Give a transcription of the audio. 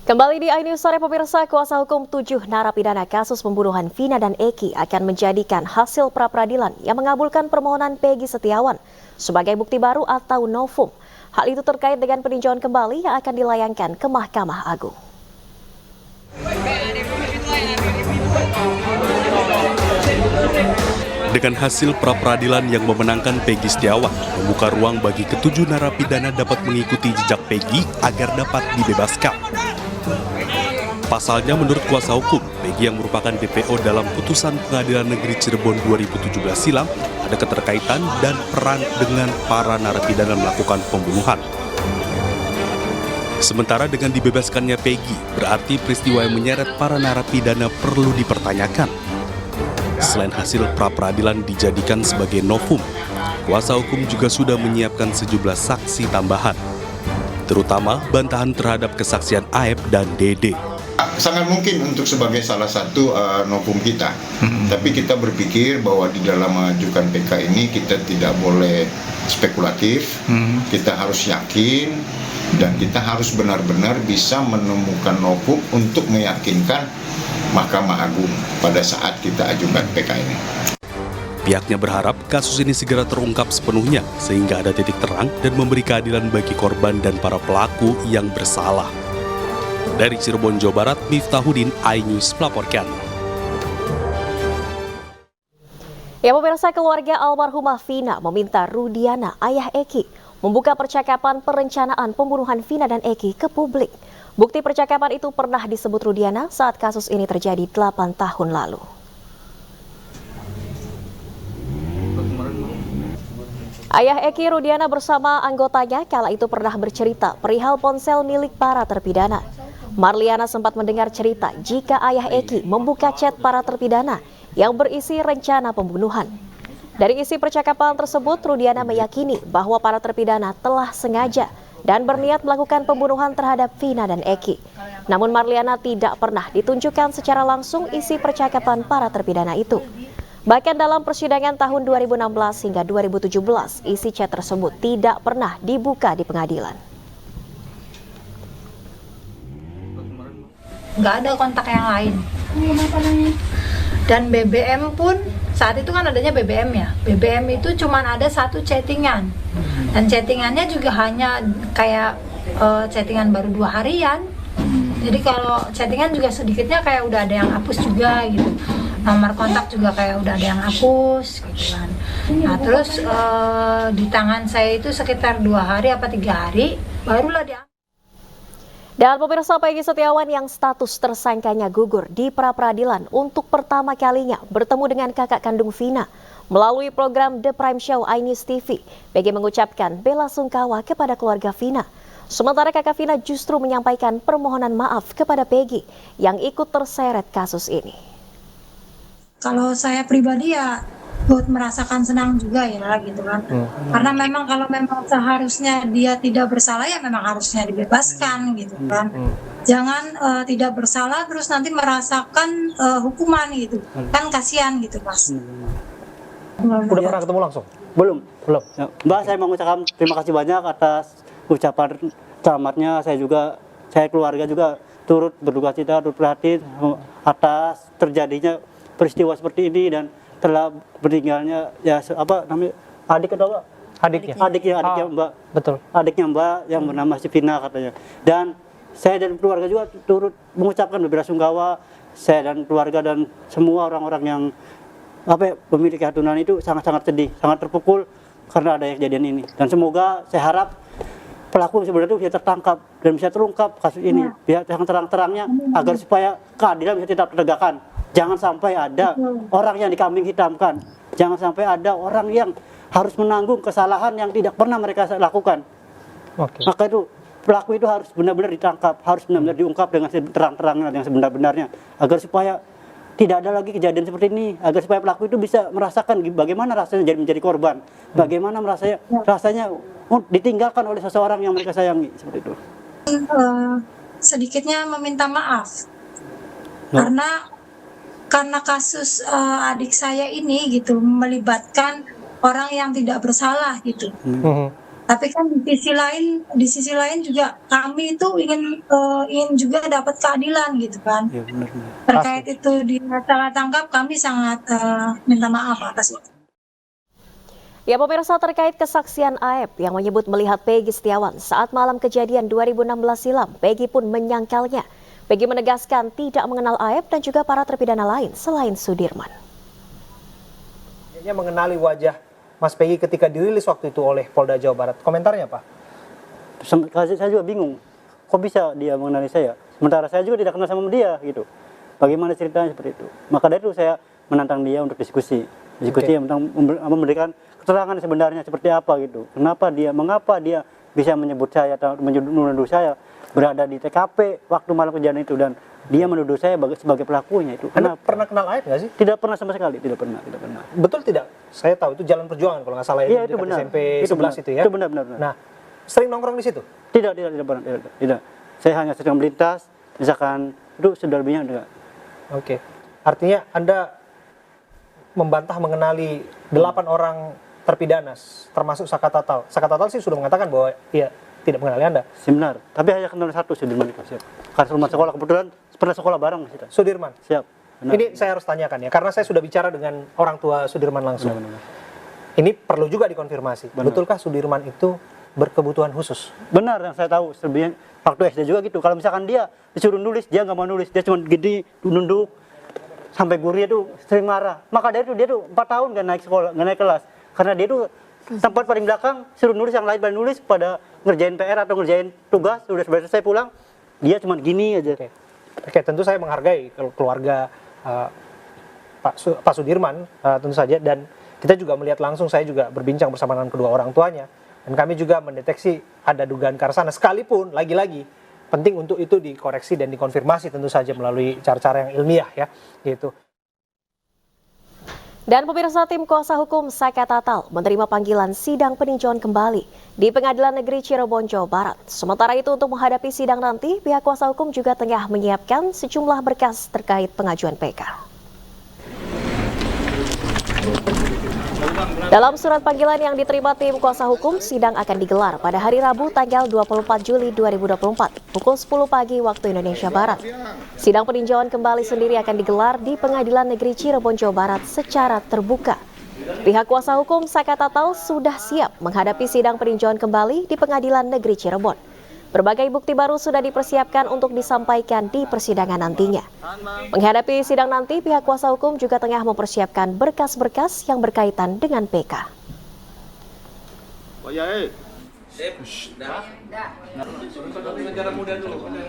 Kembali di iNews Sore pemirsa, kuasa hukum 7 narapidana kasus pembunuhan Vina dan Eki akan menjadikan hasil pra-peradilan yang mengabulkan permohonan Peggy Setiawan sebagai bukti baru atau novum. Hal itu terkait dengan peninjauan kembali yang akan dilayangkan ke Mahkamah Agung. Dengan hasil pra-peradilan yang memenangkan Peggy Setiawan, membuka ruang bagi ketujuh narapidana dapat mengikuti jejak Peggy agar dapat dibebaskan. Pasalnya menurut kuasa hukum, Peggy yang merupakan DPO dalam putusan Pengadilan Negeri Cirebon 2017 silam ada keterkaitan dan peran dengan para narapidana melakukan pembunuhan. Sementara dengan dibebaskannya Peggy, berarti peristiwa yang menyeret para narapidana perlu dipertanyakan. Selain hasil pra-peradilan dijadikan sebagai novum, kuasa hukum juga sudah menyiapkan sejumlah saksi tambahan, terutama bantahan terhadap kesaksian Aep dan Dede. Sangat mungkin untuk sebagai salah satu novum kita, tapi kita berpikir bahwa di dalam mengajukan PK ini kita tidak boleh spekulatif, kita harus yakin dan kita harus benar-benar bisa menemukan novum untuk meyakinkan Mahkamah Agung pada saat kita ajukan PK ini. Pihaknya berharap kasus ini segera terungkap sepenuhnya sehingga ada titik terang dan memberi keadilan bagi korban dan para pelaku yang bersalah. Dari Cirebon, Jawa Barat, Miftahudin, iNews melaporkan. Ya pemirsa, keluarga almarhumah Vina meminta Rudiana, ayah Eki, membuka percakapan perencanaan pembunuhan Vina dan Eki ke publik. Bukti percakapan itu pernah disebut Rudiana saat kasus ini terjadi 8 tahun lalu. Ayah Eki, Rudiana bersama anggotanya kala itu pernah bercerita perihal ponsel milik para terpidana. Marliana sempat mendengar cerita jika ayah Eki membuka chat para terpidana yang berisi rencana pembunuhan. Dari isi percakapan tersebut, Rudiana meyakini bahwa para terpidana telah sengaja dan berniat melakukan pembunuhan terhadap Vina dan Eki. Namun Marliana tidak pernah ditunjukkan secara langsung isi percakapan para terpidana itu. Bahkan dalam persidangan tahun 2016 hingga 2017, isi chat tersebut tidak pernah dibuka di pengadilan. Nggak ada kontak yang lain. Dan BBM pun saat itu kan adanya BBM ya. BBM itu cuma ada satu chattingan. Dan chattingannya juga hanya kayak chattingan baru 2 harian. Jadi kalau chattingan juga sedikitnya kayak udah ada yang hapus juga gitu. Nomor kontak juga kayak udah ada yang hapus gitu kan. Nah terus di tangan saya itu sekitar 2 hari apa 3 hari barulah dia. Dan pemirsa, Peggy Setiawan yang status tersangkanya gugur di pra-peradilan untuk pertama kalinya bertemu dengan kakak kandung Vina. Melalui program The Prime Show iNews TV, Peggy mengucapkan bela sungkawa kepada keluarga Vina. Sementara kakak Vina justru menyampaikan permohonan maaf kepada Peggy yang ikut terseret kasus ini. Kalau saya pribadi ya buat merasakan senang juga ya gitu kan. Karena memang kalau memang seharusnya dia tidak bersalah ya memang harusnya dibebaskan gitu kan. Jangan tidak bersalah terus nanti merasakan hukuman gitu. Kan kasihan gitu Mas. Udah pernah ketemu langsung? Belum. Ya. Mbak, saya mengucapkan terima kasih banyak atas ucapan selamatnya. Saya keluarga juga turut berduka cita, turut prihatin atas terjadinya peristiwa seperti ini dan telah meninggalnya adiknya Mbak. Betul. Adiknya Mbak yang bernama si Vina katanya. Dan saya dan keluarga juga turut mengucapkan belasungkawa. Saya dan keluarga dan semua orang-orang yang memiliki hatunan itu sangat-sangat sedih, sangat terpukul karena ada kejadian ini. Dan semoga saya harap pelaku sebenarnya bisa tertangkap dan bisa terungkap kasus ini. Biar yang terang-terangnya agar supaya keadilan bisa tetap tegakkan. Jangan sampai ada orang yang dikambing hitamkan. Jangan sampai ada orang yang harus menanggung kesalahan yang tidak pernah mereka lakukan. Maka itu pelaku itu harus benar-benar ditangkap, harus benar-benar diungkap dengan terang-terangnya yang sebenar-benarnya. Agar supaya tidak ada lagi kejadian seperti ini. Agar supaya pelaku itu bisa merasakan bagaimana rasanya menjadi korban. Bagaimana rasanya ditinggalkan oleh seseorang yang mereka sayangi. Seperti itu. Sedikitnya meminta maaf. Karena kasus adik saya ini gitu melibatkan orang yang tidak bersalah gitu. Tapi kan di sisi lain juga kami itu ingin juga dapat keadilan gitu kan. Ya, benar-benar. Terkait itu dia salah tangkap, kami sangat minta maaf atas itu. Ya pemirsa, terkait kesaksian Aep yang menyebut melihat Peggy Setiawan saat malam kejadian 2016 silam, Peggy pun menyangkalnya. Peggy menegaskan tidak mengenal Aep dan juga para terpidana lain selain Sudirman. Dia mengenali wajah Mas Peggy ketika dirilis waktu itu oleh Polda Jawa Barat. Komentarnya apa? Saya juga bingung, kok bisa dia mengenali saya? Sementara saya juga tidak kenal sama dia gitu. Bagaimana ceritanya seperti itu? Maka dari itu saya menantang dia untuk diskusi yang tentang memberikan keterangan sebenarnya seperti apa gitu. Mengapa dia bisa menyebut saya atau menuduh saya berada di TKP waktu malam kejadian itu dan dia menuduh saya sebagai pelakunya itu. Anda pernah kenal Aep nggak sih? Tidak pernah sama sekali, tidak pernah. Betul tidak? Saya tahu itu Jalan Perjuangan kalau nggak salah Iya, itu itu benar. SMP 11 itu ya. Itu benar. Nah, sering nongkrong di situ? Tidak pernah, tidak. Saya hanya sedang melintas, misalkan itu sudah enggak. Oke. Artinya Anda membantah mengenali 8 orang terpidana termasuk Saka Tatal. Saka Tatal sih sudah mengatakan bahwa ia tidak mengenali Anda. Benar, tapi hanya kenal satu Sudirman itu, siap. Karena rumah sekolah kebetulan pernah sekolah bareng kita. Sudirman. Siap. Benar. Ini saya harus tanyakan ya, karena saya sudah bicara dengan orang tua Sudirman langsung. Benar. Ini perlu juga dikonfirmasi. Benar. Betulkah Sudirman itu berkebutuhan khusus? Benar, yang saya tahu selebihnya waktu SD juga gitu. Kalau misalkan dia disuruh nulis, dia nggak mau nulis, dia cuma gini nunduk sampai gurunya tuh sering marah. Maka dari itu dia tuh 4 tahun nggak naik sekolah, nggak naik kelas, karena dia tuh tempat paling belakang, suruh nulis yang lain pada nulis pada ngerjain PR atau ngerjain tugas, sudah selesai pulang, dia cuma gini aja. Oke, tentu saya menghargai keluarga Pak Sudirman tentu saja, dan kita juga melihat langsung, saya juga berbincang bersama dengan kedua orang tuanya, dan kami juga mendeteksi ada dugaan ke arah sana, sekalipun lagi-lagi penting untuk itu dikoreksi dan dikonfirmasi tentu saja melalui cara-cara yang ilmiah ya, gitu. Dan pemirsa, tim kuasa hukum Saka Tatal menerima panggilan sidang peninjauan kembali di Pengadilan Negeri Cirebon, Jawa Barat. Sementara itu untuk menghadapi sidang nanti, pihak kuasa hukum juga tengah menyiapkan sejumlah berkas terkait pengajuan PK. Dalam surat panggilan yang diterima tim kuasa hukum, sidang akan digelar pada hari Rabu tanggal 24 Juli 2024 pukul 10 pagi waktu Indonesia Barat. Sidang peninjauan kembali sendiri akan digelar di Pengadilan Negeri Cirebon, Jawa Barat secara terbuka. Pihak kuasa hukum Saka Tatal sudah siap menghadapi sidang peninjauan kembali di Pengadilan Negeri Cirebon. Berbagai bukti baru sudah dipersiapkan untuk disampaikan di persidangan nantinya. Menghadapi sidang nanti, pihak kuasa hukum juga tengah mempersiapkan berkas-berkas yang berkaitan dengan PK.